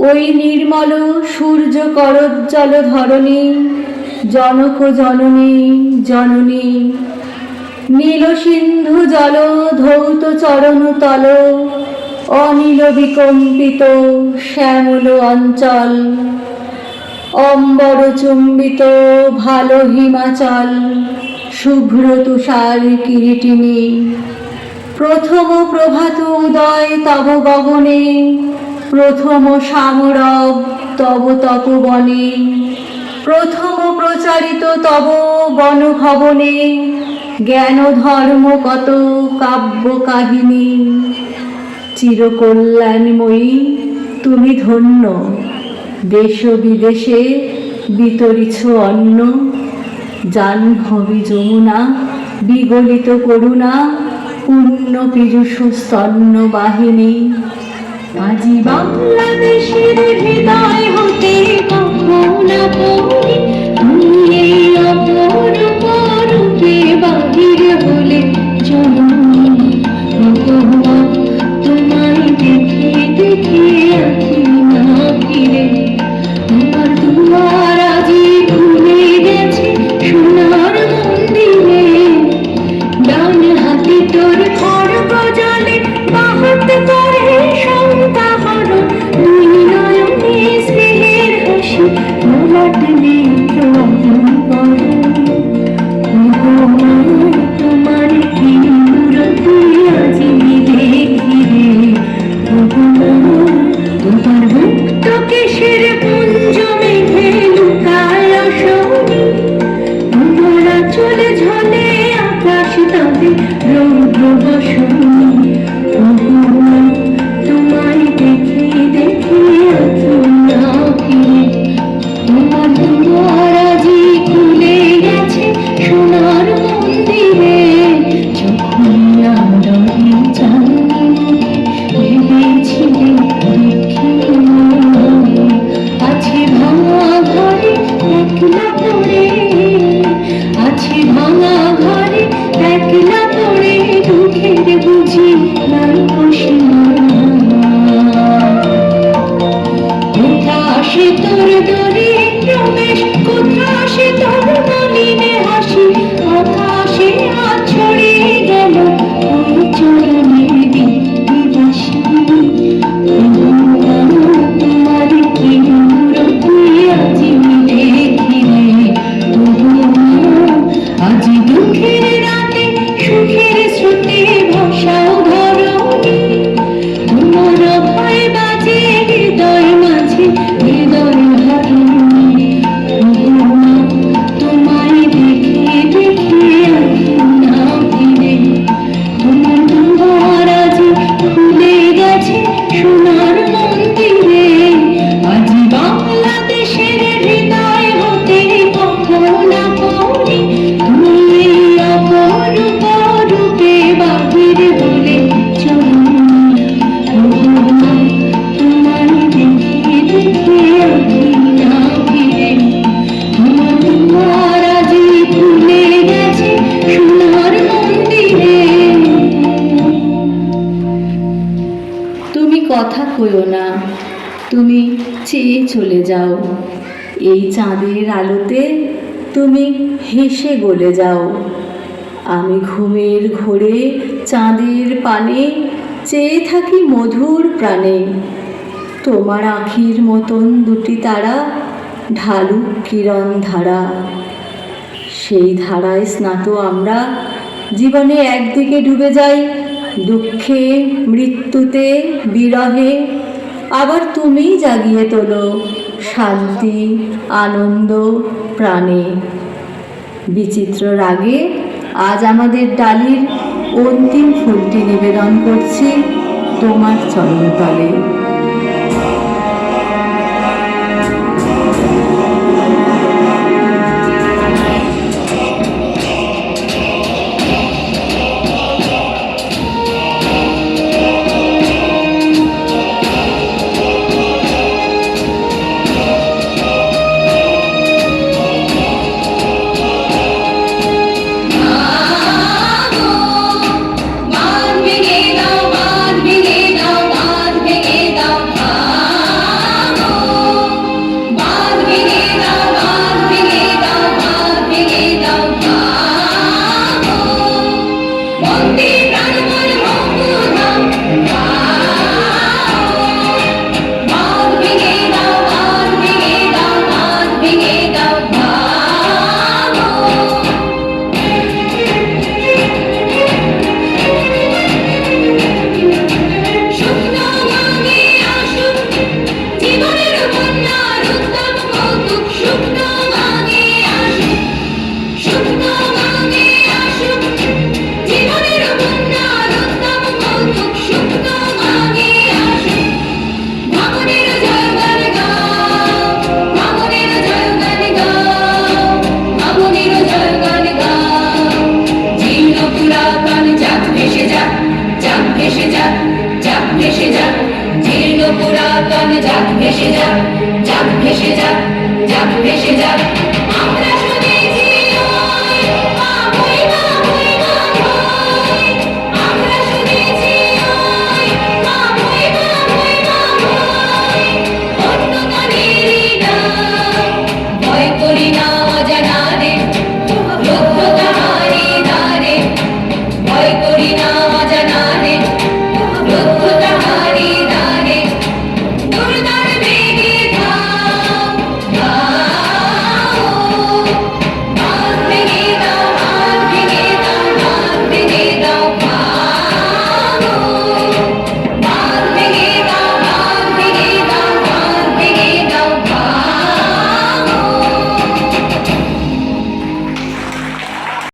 ওই নির্মল সূর্য করজ্জ্বল ধরণী, জনক জননী জননী, নীল সিন্ধু জল ধৌত চরণ তল, অনীল বিকম্পিত শ্যামল অঞ্চল, অম্বর চুম্বিত ভালো হিমাচল, শুভ্র তুষার কিরীটিনী। প্রথম প্রভাত উদয় তব গগনে, প্রথম সামরব তব তপবনে, প্রথম প্রচারিত তব বনভবনে, জ্ঞান ধর্ম কত কাব্য কাহিনী। চিরকল্যাণময়ী তুমি ধন্য, দেশ বিদেশে বিতরিছ অন্ন, জাহ্নবী যমুনা বিগলিত করুণা, পূর্ণ পীযূষ স্তন্য বাহিনী। আজি বাংলাদেশের হৃদয় হতে কখনো পড়ি, তুমি এই অপরূপ রূপে বাহির হলে জননী। তোমায় দেখে দেখে আঁখি না ফিরে, তোমার দুয়ার আজি খুলে গেছে সোনার মন্দিরে। ডান হাতে তোর খড়গ জলে বাহাত করে সন্তাহর, দুই নয়নে স্নেহের হাসি মলাট নেত্র অহংকর। তোমার কি মূরতি আজি দেখি রে, তোমার মুক্ত কেশের পুঞ্জ মেঘে লুকায় শনি, তোমার চলে ঝলে আকাশ তাতে রৌদ্র বসনি। তোমায় দেখে দেখে আঁখি না ফিরে, তোমার দুয়ার আজি খুলে গেছে সোনার মন্দিরে। যখন আদরে চাঁদনি ভেবেছিলে দেখি আছে ভাঙা ঘরে একলা পড়ে, আছে ভাঙা ঘরে একলা পড়ে, দুঃখের বুঝি নাই সীমা। কোথা আসে তোর দরে প্রবেশ, কোথা আসে তোর মলিনে হাসি, আকাশে আছড়ে গেল ওই চরণের দিবাসী। তোমার কি মূরতি আজি দেখি রে, আজি দুঃখের রাতে সুখের স্রোতে ভাষাও ধরণী। তোমার ভয় বাজে হৃদয় মাঝে হৃদয় হারণী। তোমায় দেখে দেখে আঁখি না ফিরে, তোমার দুয়ার আজি খুলে গেছে সোনার মন্দিরে। আজি বাংলাদেশের হৃদয় হতে কখনো পড়ি, তুমি এই অপরূপ রূপে বাহির হলে জননী। তোমায় দেখে দেখে আঁখি না ফিরে, তোমার দুয়ার আজি খুলে গেছে সোনার মন্দিরে। তুমি কথা কইও না, তুমি চেয়ে চলে যাও, এই চাঁদের আলোতে তুমি হেসে গলে যাও। আমি ঘুমের ঘোরে চাঁদের পানে চেয়ে থাকি মধুর প্রাণে। তোমার আঁখির মতন দুটি তারা ঢালুক কিরণ ধারা, সেই ধারায় স্নাত আমরা জীবনে একদিকে ডুবে যাই, দুঃখে মৃত্যুতে বিরহে। আবার তুমি জাগিয়ে তোলো শান্তি আনন্দ প্রাণে। বিচিত্র রাগে আজ আমাদের ডালির অন্তিম ফুলটি নিবেদন করছি তোমার চরণতলে। বাঁধ ভেঙে দাও, বাঁধ ভেঙে দাও, বাঁধ ভেঙে প্রাণ যাক ভেসে যাক, যাক ভেসে যাক, যাক ভেসে যাক।